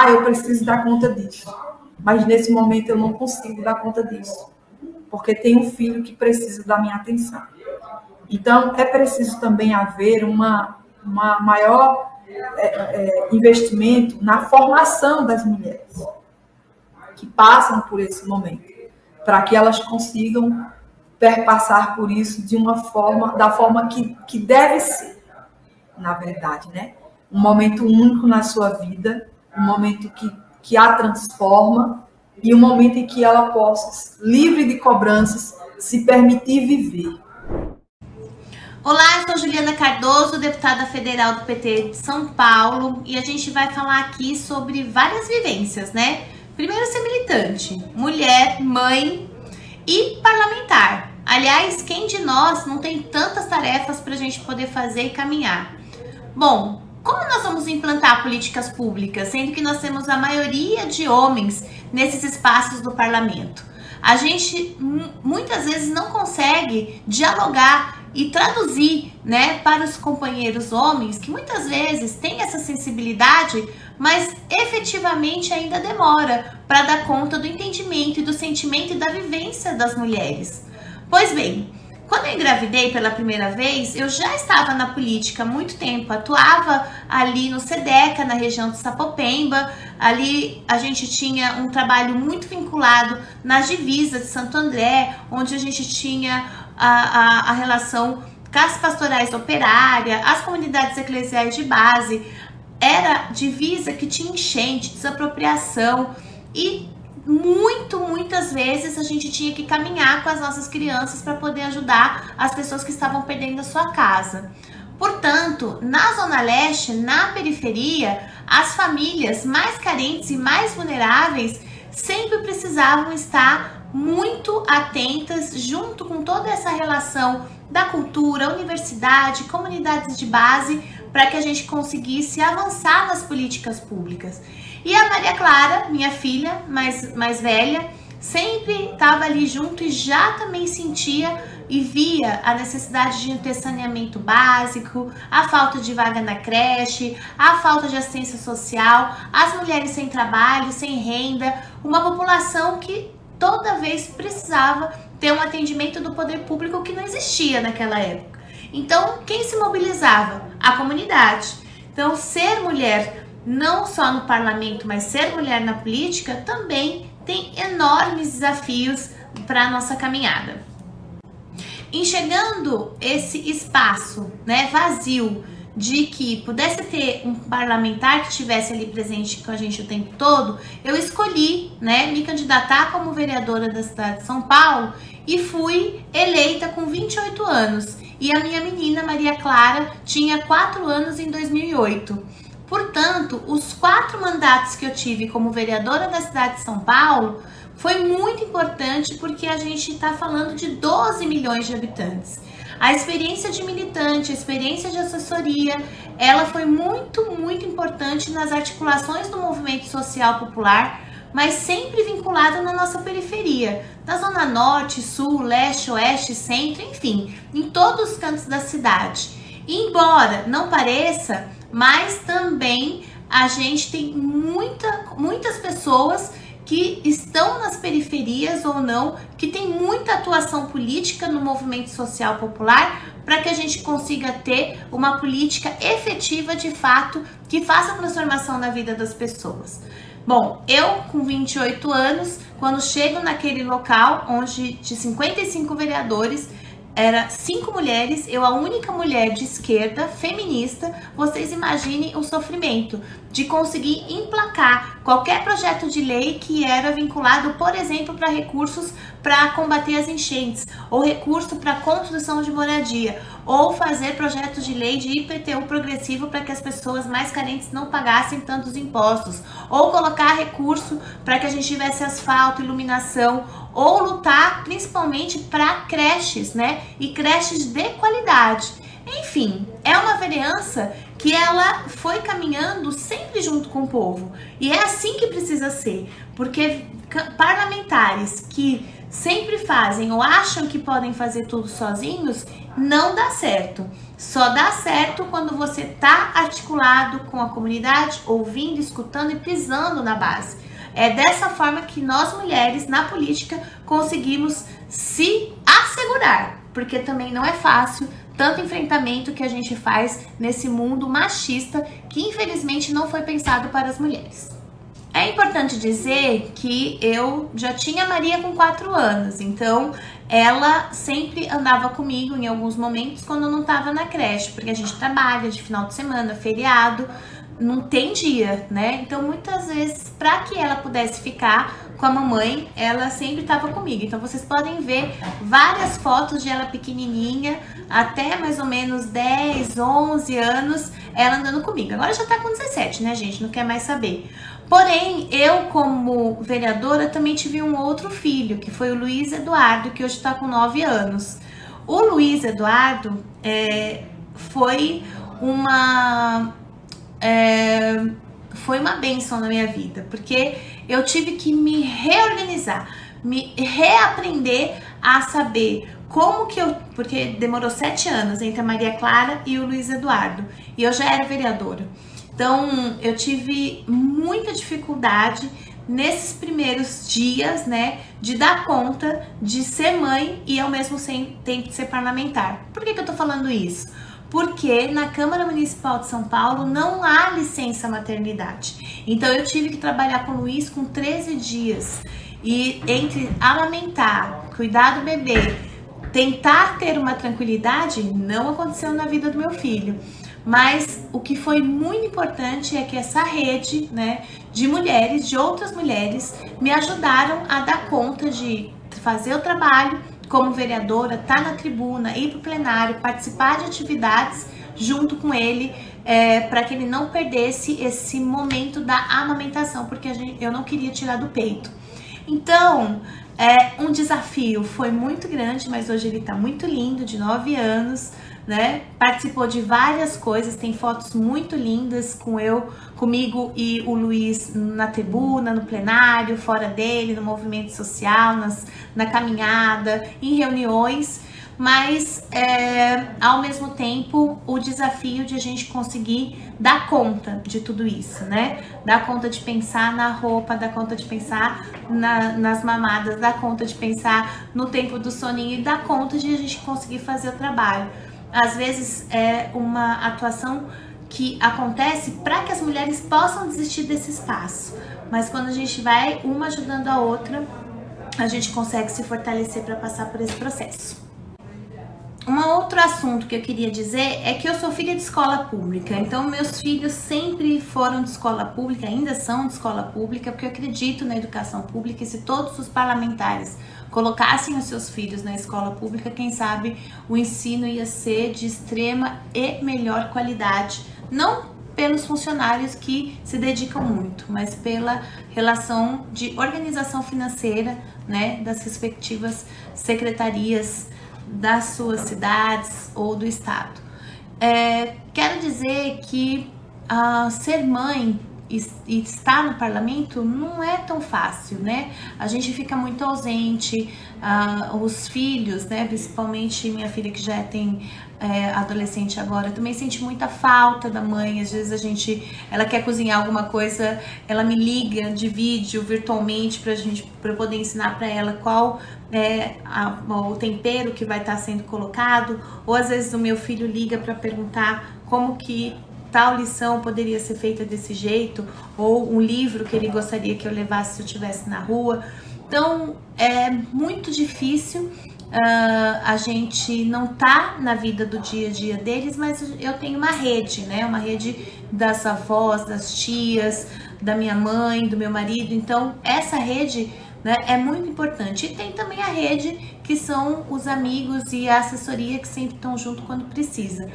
Eu preciso dar conta disso. Mas nesse momento eu não consigo dar conta disso. Porque tem um filho que precisa da minha atenção. Então, é preciso também haver uma maior investimento na formação das mulheres que passam por esse momento, para que elas consigam perpassar por isso da forma que deve ser, na verdade, né? Um momento único na sua vida, um momento que a transforma e um momento em que ela possa, livre de cobranças, se permitir viver. Olá, eu sou Juliana Cardoso, deputada federal do PT de São Paulo, e a gente vai falar aqui sobre várias vivências, né? Primeiro, ser militante, mulher, mãe e parlamentar. Aliás, quem de nós não tem tantas tarefas para a gente poder fazer e caminhar? Bom, como nós vamos implantar políticas públicas, sendo que nós temos a maioria de homens nesses espaços do parlamento? A gente muitas vezes não consegue dialogar e traduzir, né, para os companheiros homens, que muitas vezes têm essa sensibilidade, mas efetivamente ainda demora para dar conta do entendimento e do sentimento e da vivência das mulheres. Pois bem, quando eu engravidei pela primeira vez, eu já estava na política há muito tempo, atuava ali no SEDECA, na região de Sapopemba. Ali a gente tinha um trabalho muito vinculado nas divisas de Santo André, onde a gente tinha a relação com as pastorais operárias, as comunidades eclesiais de base. Era divisa que tinha enchente, desapropriação e muitas vezes a gente tinha que caminhar com as nossas crianças para poder ajudar as pessoas que estavam perdendo a sua casa. Portanto, na Zona Leste, na periferia, as famílias mais carentes e mais vulneráveis sempre precisavam estar muito atentas junto com toda essa relação da cultura, universidade, comunidades de base, para que a gente conseguisse avançar nas políticas públicas. E a Maria Clara, minha filha mais velha, sempre estava ali junto e já também sentia e via a necessidade de ter saneamento básico, a falta de vaga na creche, a falta de assistência social, as mulheres sem trabalho, sem renda, uma população que toda vez precisava ter um atendimento do poder público que não existia naquela época. Então, quem se mobilizava? A comunidade. Então, ser mulher, não só no parlamento, mas ser mulher na política, também tem enormes desafios para a nossa caminhada. Enxergando esse espaço, né, vazio, de que pudesse ter um parlamentar que estivesse ali presente com a gente o tempo todo, eu escolhi, né, me candidatar como vereadora da cidade de São Paulo e fui eleita com 28 anos. E a minha menina, Maria Clara, tinha 4 anos em 2008. Portanto, os 4 mandatos que eu tive como vereadora da cidade de São Paulo foi muito importante porque a gente está falando de 12 milhões de habitantes. A experiência de militante, a experiência de assessoria, ela foi muito importante nas articulações do movimento social popular, mas sempre vinculada na nossa periferia, na zona norte, sul, leste, oeste, centro, enfim, em todos os cantos da cidade. E embora não pareça, mas também a gente tem muitas pessoas que estão nas periferias ou não, que tem muita atuação política no movimento social popular, para que a gente consiga ter uma política efetiva de fato, que faça transformação na vida das pessoas. Bom, eu com 28 anos, quando chego naquele local onde de 55 vereadores, era 5 mulheres, eu a única mulher de esquerda, feminista, vocês imaginem o sofrimento de conseguir emplacar qualquer projeto de lei que era vinculado, por exemplo, para recursos para combater as enchentes, ou recurso para construção de moradia, ou fazer projetos de lei de IPTU progressivo para que as pessoas mais carentes não pagassem tantos impostos, ou colocar recurso para que a gente tivesse asfalto, iluminação, ou lutar principalmente para creches, né? E creches de qualidade. Enfim, é uma vereança que ela foi caminhando sempre junto com o povo. E é assim que precisa ser, porque parlamentares que sempre fazem ou acham que podem fazer tudo sozinhos, não dá certo. Só dá certo quando você tá articulado com a comunidade, ouvindo, escutando e pisando na base. É dessa forma que nós mulheres na política conseguimos se assegurar, porque também não é fácil tanto enfrentamento que a gente faz nesse mundo machista que infelizmente não foi pensado para as mulheres. É importante dizer que eu já tinha Maria com 4 anos, então ela sempre andava comigo em alguns momentos quando eu não estava na creche, porque a gente trabalha de final de semana, feriado, não tem dia, né? Então muitas vezes, para que ela pudesse ficar com a mamãe, ela sempre estava comigo. Então vocês podem ver várias fotos de ela pequenininha, até mais ou menos 10, 11 anos, ela andando comigo. Agora já tá com 17, né, gente? Não quer mais saber. Porém, eu como vereadora também tive um outro filho, que foi o Luiz Eduardo, que hoje está com 9 anos. O Luiz Eduardo foi uma bênção na minha vida, porque eu tive que me reorganizar, me reaprender a saber como que porque demorou 7 anos entre a Maria Clara e o Luiz Eduardo, e eu já era vereadora. Então, eu tive muita dificuldade nesses primeiros dias, né, de dar conta de ser mãe e ao mesmo tempo ser parlamentar. Por que eu tô falando isso? Porque na Câmara Municipal de São Paulo não há licença maternidade. Então eu tive que trabalhar com o Luiz com 13 dias. E entre amamentar, cuidar do bebê, tentar ter uma tranquilidade, não aconteceu na vida do meu filho. Mas o que foi muito importante é que essa rede, né, de mulheres, de outras mulheres, me ajudaram a dar conta de fazer o trabalho como vereadora, estar na tribuna, ir para o plenário, participar de atividades junto com ele, para que ele não perdesse esse momento da amamentação, porque eu não queria tirar do peito. Então, um desafio, foi muito grande, mas hoje ele está muito lindo, de 9 anos, né? Participou de várias coisas, tem fotos muito lindas comigo e o Luiz na tribuna, no plenário, fora dele, no movimento social, na caminhada, em reuniões, mas ao mesmo tempo o desafio de a gente conseguir dar conta de tudo isso, né? Dar conta de pensar na roupa, dar conta de pensar nas mamadas, dar conta de pensar no tempo do soninho e dar conta de a gente conseguir fazer o trabalho. Às vezes é uma atuação que acontece para que as mulheres possam desistir desse espaço, mas quando a gente vai uma ajudando a outra, a gente consegue se fortalecer para passar por esse processo. Um outro assunto que eu queria dizer é que eu sou filha de escola pública, então meus filhos sempre foram de escola pública, ainda são de escola pública, porque eu acredito na educação pública, e se todos os parlamentares colocassem os seus filhos na escola pública, quem sabe o ensino ia ser de extrema e melhor qualidade, não pelos funcionários que se dedicam muito, mas pela relação de organização financeira, né, das respectivas secretarias das suas cidades ou do estado. Quero dizer que ser mãe e estar no parlamento não é tão fácil, né? A gente fica muito ausente, os filhos, né? Principalmente minha filha que já tem adolescente agora, também sente muita falta da mãe. Às vezes ela quer cozinhar alguma coisa, ela me liga de vídeo virtualmente para eu poder ensinar para ela qual é o tempero que vai estar sendo colocado, ou às vezes o meu filho liga para perguntar como que tal lição poderia ser feita desse jeito, ou um livro que ele gostaria que eu levasse se eu estivesse na rua. Então é muito difícil. A gente não tá na vida do dia a dia deles, mas eu tenho uma rede, né? Uma rede das avós, das tias, da minha mãe, do meu marido. Então essa rede, né, é muito importante. E tem também a rede que são os amigos e a assessoria que sempre estão junto quando precisa.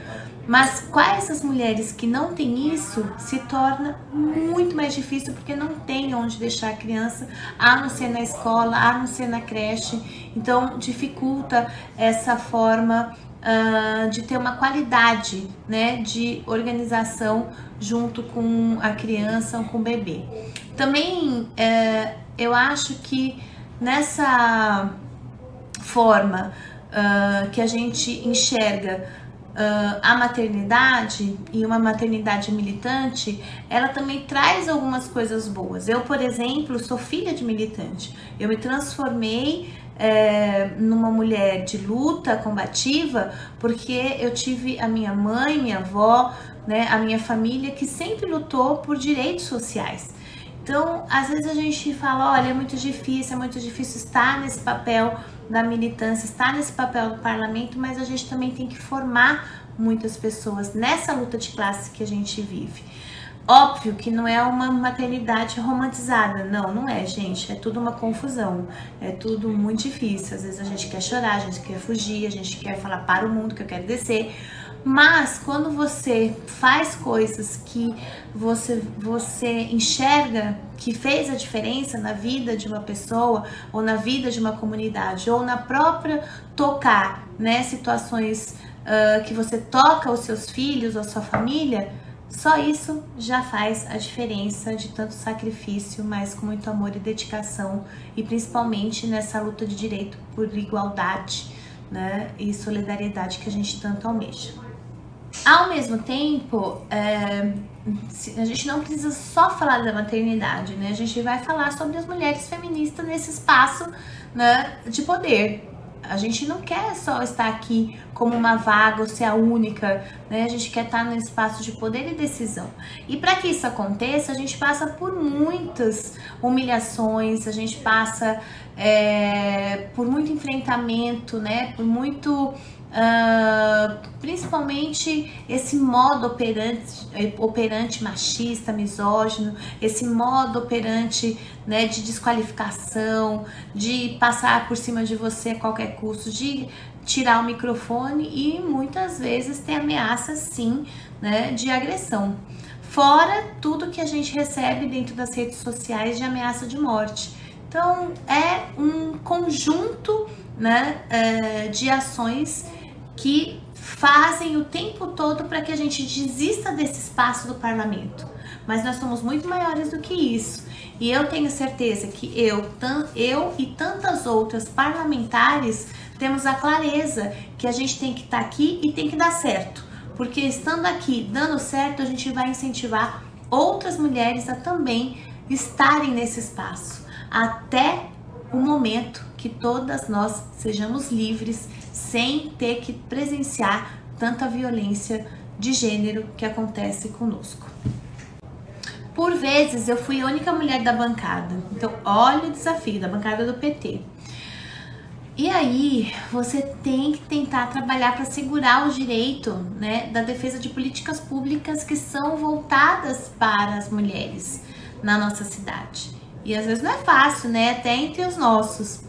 Mas quais as mulheres que não têm isso, se torna muito mais difícil, porque não tem onde deixar a criança, a não ser na escola, a não ser na creche. Então dificulta essa forma de ter uma qualidade, né, de organização junto com a criança ou com o bebê. Também eu acho que nessa forma que a gente enxerga a maternidade, e uma maternidade militante, ela também traz algumas coisas boas. Eu, por exemplo, sou filha de militante. Eu me transformei numa mulher de luta combativa porque eu tive a minha mãe, minha avó, né, a minha família que sempre lutou por direitos sociais. Então, às vezes a gente fala, olha, é muito difícil estar nesse papel da militância, estar nesse papel do parlamento, mas a gente também tem que formar muitas pessoas nessa luta de classe que a gente vive. Óbvio que não é uma maternidade romantizada, não é, gente, é tudo uma confusão, é tudo muito difícil. Às vezes a gente quer chorar, a gente quer fugir, a gente quer falar para o mundo que eu quero descer. Mas quando você faz coisas que você enxerga que fez a diferença na vida de uma pessoa, ou na vida de uma comunidade, ou na própria tocar, né, situações que você toca os seus filhos ou a sua família, só isso já faz a diferença de tanto sacrifício, mas com muito amor e dedicação, e principalmente nessa luta de direito por igualdade, né, e solidariedade que a gente tanto almeja. Ao mesmo tempo, a gente não precisa só falar da maternidade, né? A gente vai falar sobre as mulheres feministas nesse espaço, né, de poder. A gente não quer só estar aqui como uma vaga ou ser a única, né? A gente quer estar no espaço de poder e decisão. E para que isso aconteça, a gente passa por muitas humilhações, a gente passa por muito enfrentamento, né? Por muito... principalmente esse modo operante machista, misógino, esse modo operante, né, de desqualificação, de passar por cima de você a qualquer custo, de tirar o microfone e muitas vezes ter ameaças, sim, né, de agressão. Fora tudo que a gente recebe dentro das redes sociais de ameaça de morte. Então é um conjunto, né, de ações que fazem o tempo todo para que a gente desista desse espaço do parlamento. Mas nós somos muito maiores do que isso. E eu tenho certeza que eu e tantas outras parlamentares temos a clareza que a gente tem que estar aqui e tem que dar certo. Porque estando aqui, dando certo, a gente vai incentivar outras mulheres a também estarem nesse espaço. Até o momento que todas nós sejamos livres, sem ter que presenciar tanta violência de gênero que acontece conosco. Por vezes eu fui a única mulher da bancada, então olha o desafio da bancada do PT. E aí você tem que tentar trabalhar para segurar o direito, né, da defesa de políticas públicas que são voltadas para as mulheres na nossa cidade. E às vezes não é fácil, né, até entre os nossos.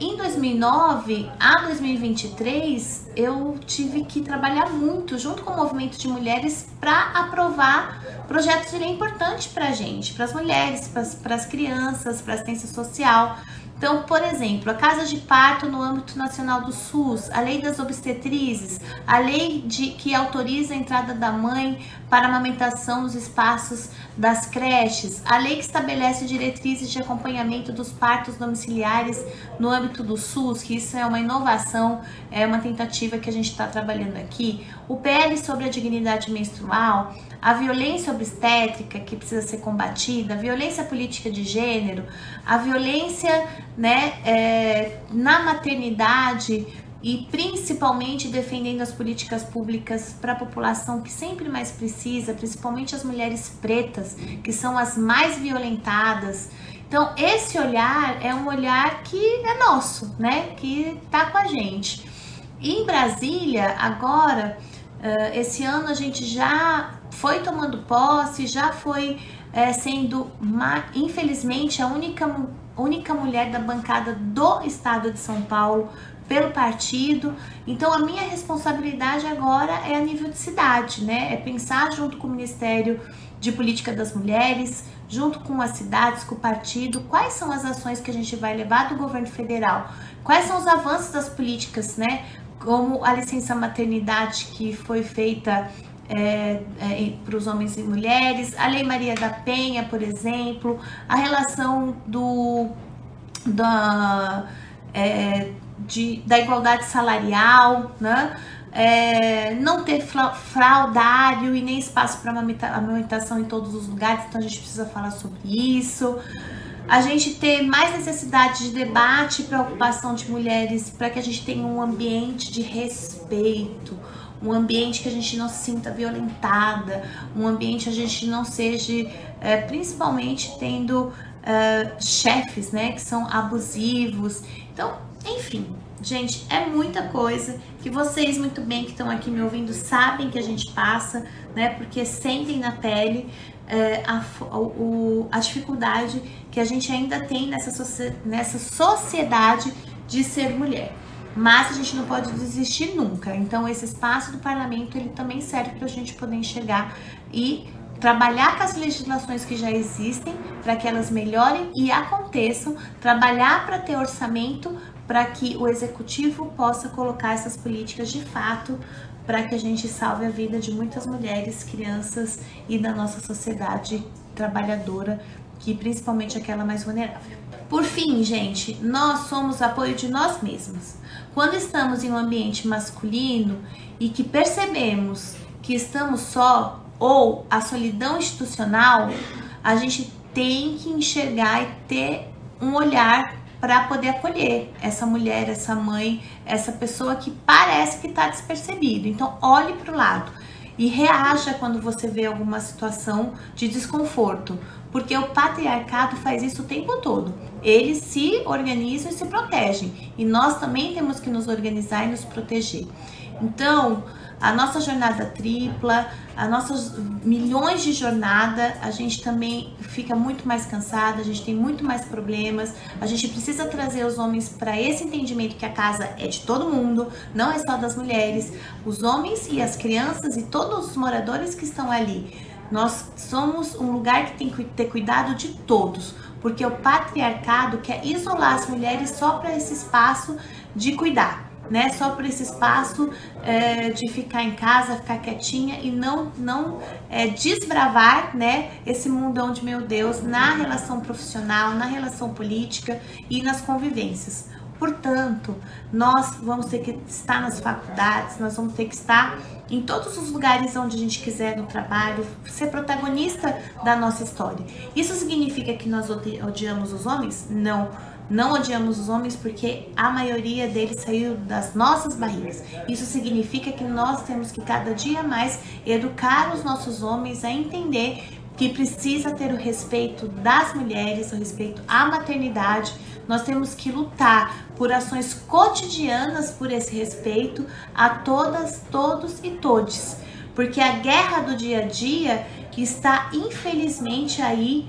Em 2009 a 2023, eu tive que trabalhar muito junto com o movimento de mulheres para aprovar projetos de lei importantes para a gente, para as mulheres, para as crianças, para a assistência social. Então, por exemplo, a casa de parto no âmbito nacional do SUS, a lei das obstetrizes, a lei que autoriza a entrada da mãe para amamentação nos espaços das creches, a lei que estabelece diretrizes de acompanhamento dos partos domiciliares no âmbito do SUS, que isso é uma inovação, é uma tentativa que a gente está trabalhando aqui, o PL sobre a dignidade menstrual, a violência obstétrica que precisa ser combatida, a violência política de gênero, a violência, né, na maternidade e principalmente defendendo as políticas públicas para a população que sempre mais precisa, principalmente as mulheres pretas, que são as mais violentadas. Então, esse olhar é um olhar que é nosso, né, que tá com a gente. E em Brasília, agora, esse ano a gente já foi tomando posse, já foi sendo, infelizmente, a única mulher da bancada do estado de São Paulo pelo partido. Então a minha responsabilidade agora é a nível de cidade, né? É pensar junto com o Ministério de Política das Mulheres, junto com as cidades, com o partido, quais são as ações que a gente vai levar do governo federal, quais são os avanços das políticas, né? Como a licença maternidade que foi feita para os homens e mulheres, a Lei Maria da Penha, por exemplo, a relação da igualdade salarial, né? Não ter fraudário e nem espaço para amamentação em todos os lugares, então a gente precisa falar sobre isso. A gente ter mais necessidade de debate e preocupação de mulheres para que a gente tenha um ambiente de respeito, um ambiente que a gente não se sinta violentada, um ambiente que a gente não seja, principalmente tendo chefes, né, que são abusivos. Então, enfim, gente, é muita coisa que vocês muito bem que estão aqui me ouvindo sabem que a gente passa, né, porque sentem na pele a dificuldade que a gente ainda tem nessa sociedade de ser mulher. Mas a gente não pode desistir nunca. Então esse espaço do parlamento, ele também serve para a gente poder enxergar e trabalhar com as legislações que já existem para que elas melhorem e aconteçam, trabalhar para ter orçamento para que o executivo possa colocar essas políticas de fato para que a gente salve a vida de muitas mulheres, crianças e da nossa sociedade trabalhadora, que principalmente aquela mais vulnerável. Por fim, gente, nós somos apoio de nós mesmos. Quando estamos em um ambiente masculino e que percebemos que estamos só, ou a solidão institucional, a gente tem que enxergar e ter um olhar para poder acolher essa mulher, essa mãe, essa pessoa que parece que está despercebido. Então, olhe para o lado e reaja quando você vê alguma situação de desconforto, porque o patriarcado faz isso o tempo todo. Eles se organizam e se protegem, e nós também temos que nos organizar e nos proteger. Então, a nossa jornada tripla, as nossas milhões de jornada, a gente também fica muito mais cansada, a gente tem muito mais problemas, a gente precisa trazer os homens para esse entendimento que a casa é de todo mundo, não é só das mulheres, os homens e as crianças e todos os moradores que estão ali. Nós somos um lugar que tem que ter cuidado de todos, porque o patriarcado quer isolar as mulheres só para esse espaço de cuidar, né? Só por esse espaço de ficar em casa, ficar quietinha e não desbravar, né, esse mundão de meu Deus na relação profissional, na relação política e nas convivências. Portanto, nós vamos ter que estar nas faculdades, nós vamos ter que estar em todos os lugares onde a gente quiser no trabalho, ser protagonista da nossa história. Isso significa que nós odiamos os homens? Não. Não odiamos os homens porque a maioria deles saiu das nossas barrigas. Isso significa que nós temos que cada dia mais educar os nossos homens a entender que precisa ter o respeito das mulheres, o respeito à maternidade. Nós temos que lutar por ações cotidianas por esse respeito a todas, todos e todes. Porque a guerra do dia a dia está infelizmente aí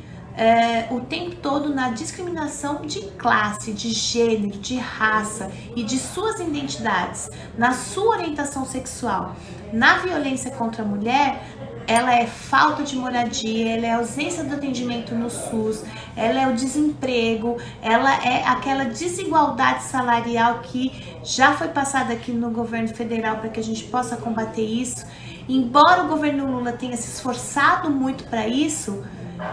o tempo todo na discriminação de classe, de gênero, de raça e de suas identidades, na sua orientação sexual, na violência contra a mulher, ela é falta de moradia, ela é ausência do atendimento no SUS, ela é o desemprego, ela é aquela desigualdade salarial que já foi passada aqui no governo federal para que a gente possa combater isso. Embora o governo Lula tenha se esforçado muito para isso,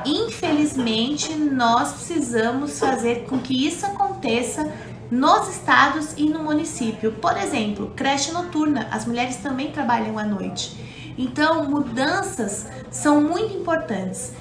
infelizmente nós precisamos fazer com que isso aconteça nos estados e no município. Por exemplo, creche noturna, as mulheres também trabalham à noite. Então, mudanças são muito importantes,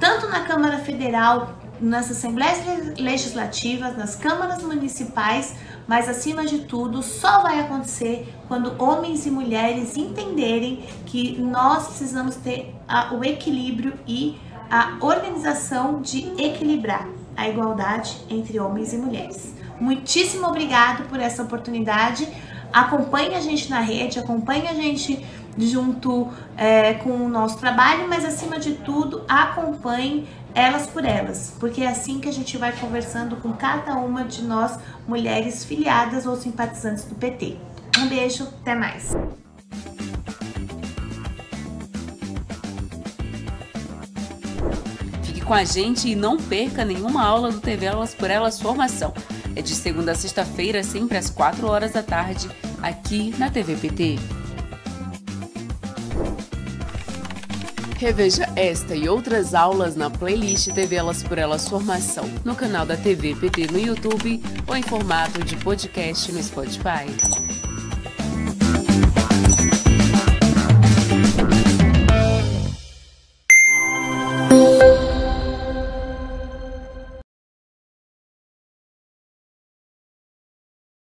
tanto na Câmara Federal, nas Assembleias Legislativas, nas câmaras municipais, mas acima de tudo, só vai acontecer quando homens e mulheres entenderem que nós precisamos ter o equilíbrio e a organização de equilibrar a igualdade entre homens e mulheres. Muitíssimo obrigado por essa oportunidade. Acompanhe a gente na rede, acompanhe a gente junto com o nosso trabalho, mas acima de tudo, acompanhe Elas por Elas, porque é assim que a gente vai conversando com cada uma de nós, mulheres filiadas ou simpatizantes do PT. Um beijo, até mais! Fique com a gente e não perca nenhuma aula do TV Elas por Elas Formação. É de segunda a sexta-feira, sempre às 4 horas da tarde, aqui na TV PT. Reveja esta e outras aulas na playlist TV Elas por Elas Formação, no canal da TV PT no YouTube ou em formato de podcast no Spotify.